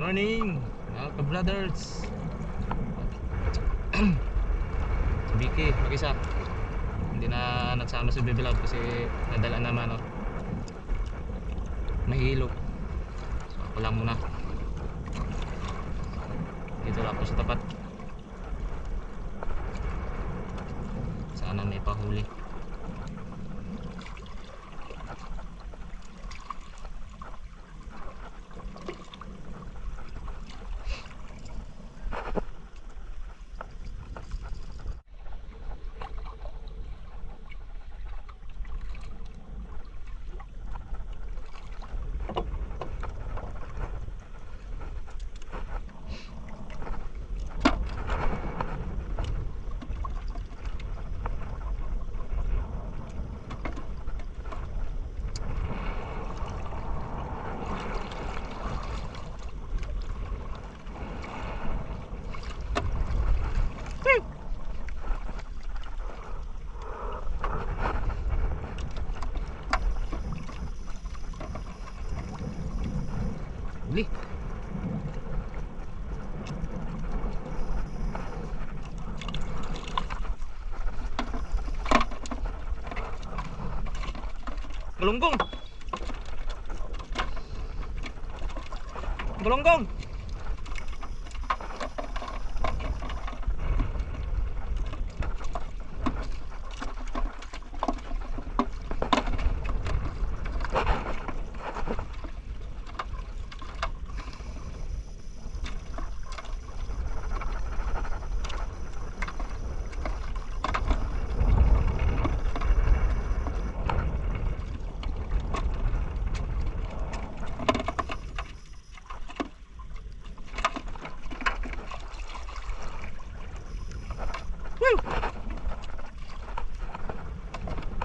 Morning mga ka-brothers. Si Vicky mag-isa, hindi na nagsama si Baby Love kasi nadala naman mahilo. So ako lang muna dito lang ako sa tapat, sana may pahuli. Huli. Galunggong. Galunggong.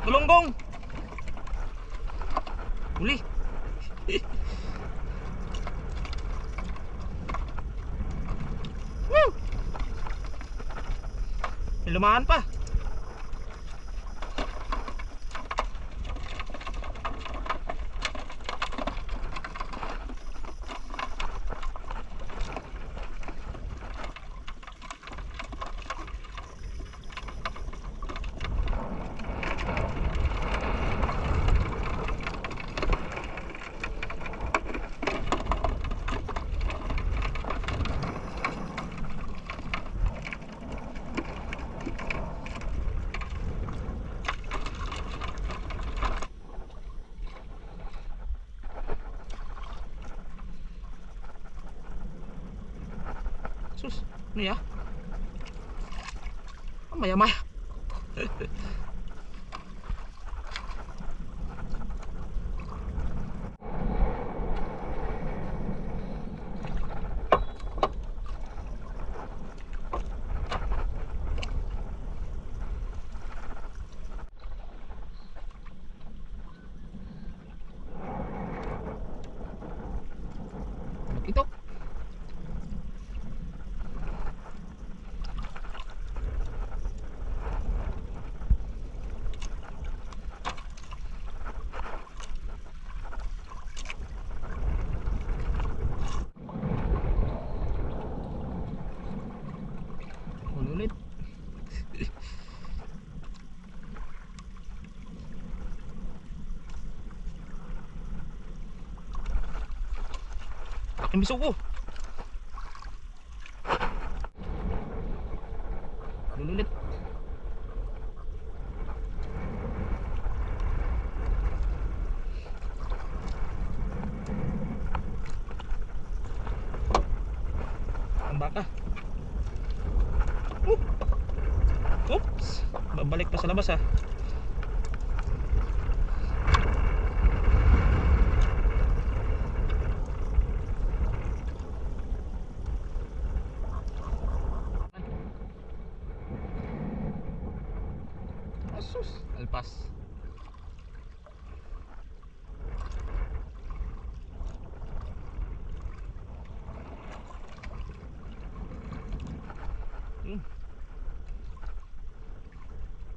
Galunggong. Huli. May lumahan pa. Sus, ano ya? Maya-maya. Ito. Ulit. Aking bisog ko. Ulit. Ang baka. Oops, babalik pa sa labas ha. Asus, alpas.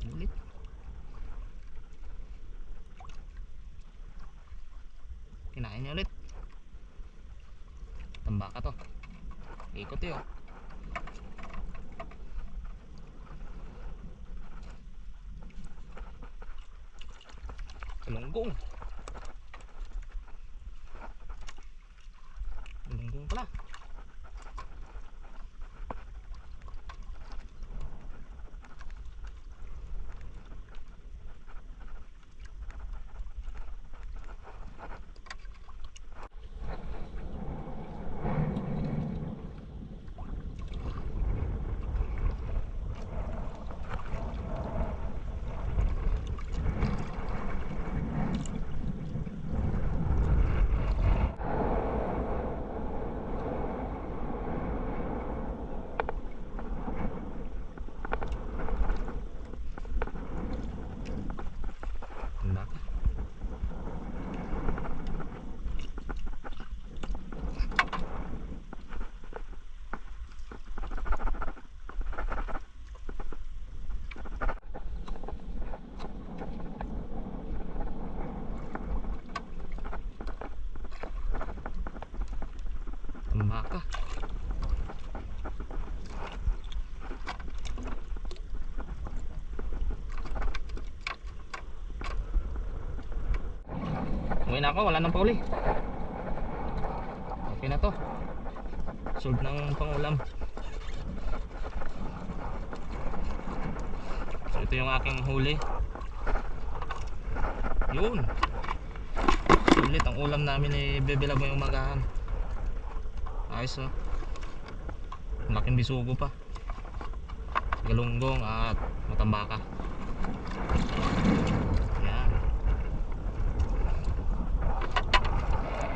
Ulit. Kinain niya ulit. Tambaka to. Ikot yun. Galunggong. Galunggong pala. Tambaka. Tambaka. Uwi na ako, wala nang pauli. Okay na to. Solve ng pangulam. So ito yung aking huli. Yun. Sulit ang ulam namin ni Bebe Labo yung magahan. Ayos oh. Laking bisugo pa. Galunggong at matambaka. Yan.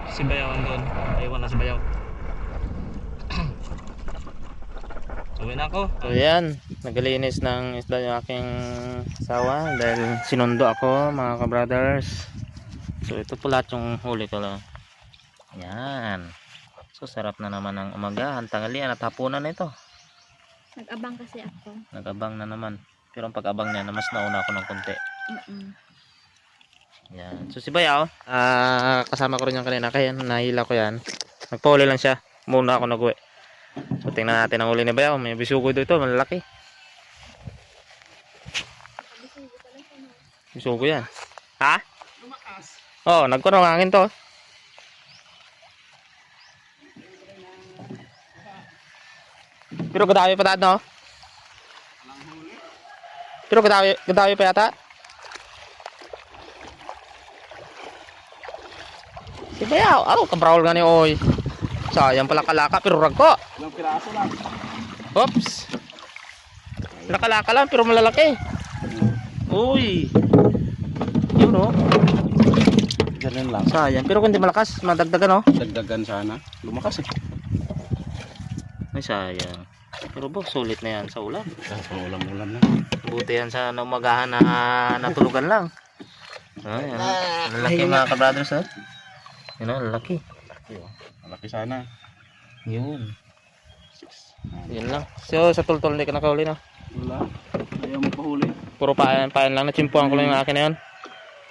Si Bayaw andun. Aywan na si Bayaw. Uwi na ako. So yan, naglinis ng isda yung aking asawa dahil sinundo ako mga ka-brothers. So ito po lahat yung huli ko lang. Yan. So sarap na naman ang umagahan, tanghalian at hapunan nito. Nag-abang kasi ako. Nag-abang na naman. Pero ang pag-abang niya, mas nauna ako ng konti. Yan. So si Bayaw, kasama ko rin yung kanina. Kaya nahila ko yan. Nagpahuli lang siya. Muna ako nag-uwi. So tingnan natin ang huli ni Bayaw. May bisugo dito, malalaki. Bisugo yan. Ha? Oo, nagkaroon ng hangin to. Pero kadawi pa dad, no? Pero kadawi pa yata. Si Bayaw, kabrawal nga ni oy. Sayang pala kalaka, pero ragko. Ilang piraso lang. Oops. Nakalaka lang, pero malalaki. Uy. Yun, no? Ganun lang. Sayang, pero kung di malakas, madagdagan, no? Dagdagan sana. Lumakas eh. Ay, sayang. Pero bo, sulit na yan sa ulam. Ulam-ulam na. Buti yan sa umagahan na natulugan lang. Ayan. Lalaki mga ka-brothers, ha? Yun, lalaki. Malaki sana. Yun. Yun lang. So, sa tultol hindi ka nakahuli, no? Wala. Ayaw mo pahuli. Puro payan lang. Natsimpuan ko lang yung akin na yan.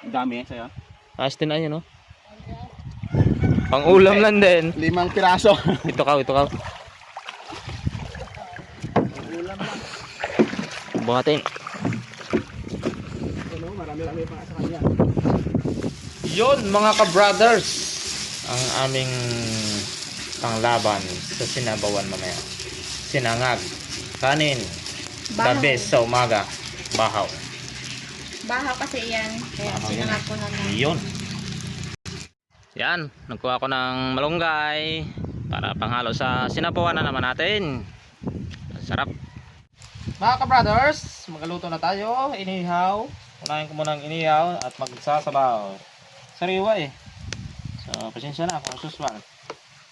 Dami sa'yo. Ayos din na yun, no? Pang ulam lang din. 5 piraso. Ito ka. Buhatin. Marami-rami pa sa kanya. Yun mga ka-brothers, ang aming panglaban sa sinabawan mamaya. Sinangag, kanin, the best sa umaga, bahaw. Bahaw kasi yan. Kaya Bahaw yan. sinangag ko na lang. Yun. Yan, nagkuha ko ng malunggay para panghalo sa sinabawan na naman natin. Sarap. Mga ka-brothers, magaluto na tayo. Inihaw. Unahin ko muna ang inihaw at magsasabaw. Sariwa eh. So, pasensya na kung suswan.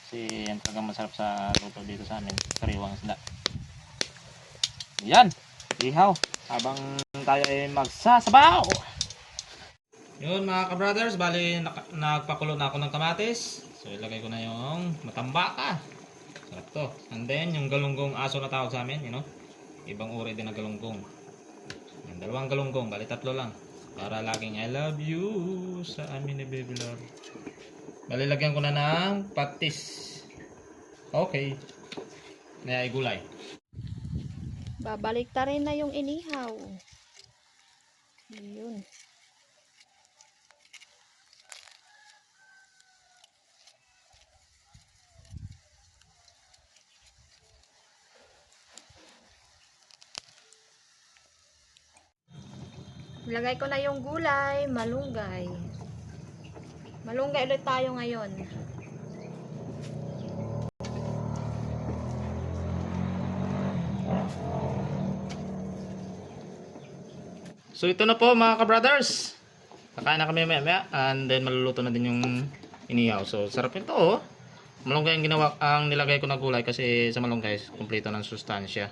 Kasi yan talagang masarap sa luto dito sa amin. Sariwang isda. Yan. Ihaw. Habang tayo ay magsasabaw. Yun mga ka-brothers, bali nagpakulo na ako ng kamatis. So, ilagay ko na yung matambaka. Sarap to. And then, yung galunggong aso na tawag sa amin, you know. Ibang uri din na galunggong. Yan, 2 galunggong, bali 3 lang. Para laging I love you sa amin ni Baby Love. Bali lagyan ko na ng patis. Okay. Kaya ay gulay. Babalik ta rin na yung inihaw. Yun. Lagay ko na yung gulay, malunggay. Malunggay ulit tayo ngayon. So ito na po mga ka-brothers. Kakain na kami maya and then maluluto na din yung inihaw. So sarap nito oh. Malunggay ang nilagay ko na gulay kasi sa malunggay kumpleto ng sustansya.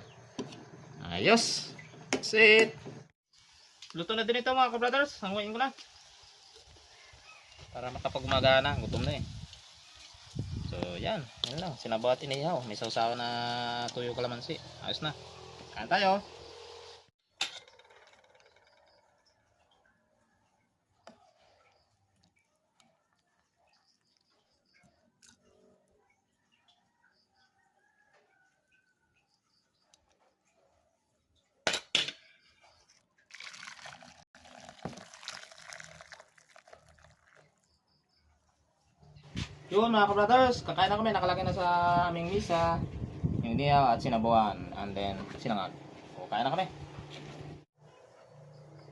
Ayos. That's it. Luto na din ito mga ka-brothers. Hanguin ko na. Para makapagumagana. Gutom na eh. So yan. Yan lang. Sinabaw at inihaw. May sausawa na tuyo kalamansi. Ayos na. Kain tayo. Yun mga ka-brothers, kakain na kami, nakalagay na sa aming misa yung inihaw at sinabawan and then sinangag. O kain na kami.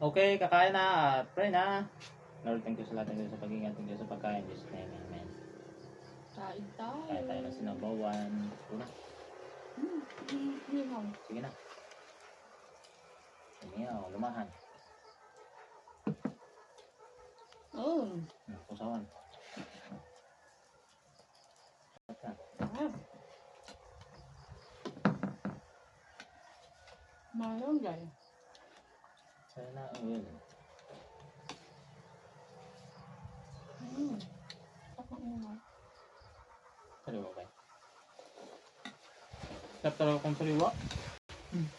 Okay, kakain na at pray na. Lord, thank you sa lahat, thank you sa pag-ingat, thank you sa pagkain, Jesus name, amen. Kain tayo. Kain tayo na sinabawan. Una, Inihaw. sige na. Inihaw, lumahan. Oh. Kusawan. Malunggay. Sana oil. Tapos inihaw. Sariwa ba? Sarap talaga kung sariwa. Inihaw.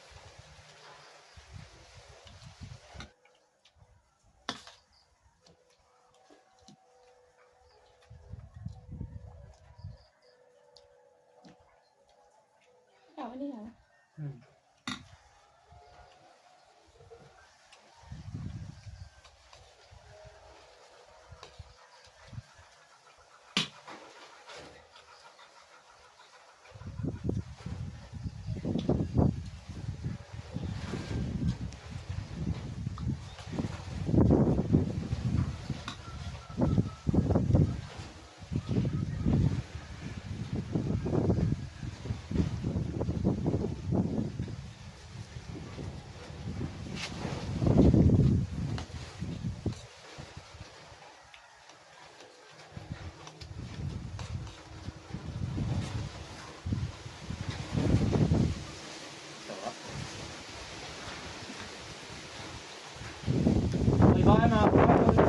Bye mga kapatid.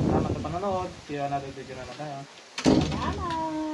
Salamat sa panonood. See you another video na tayo. Salamat!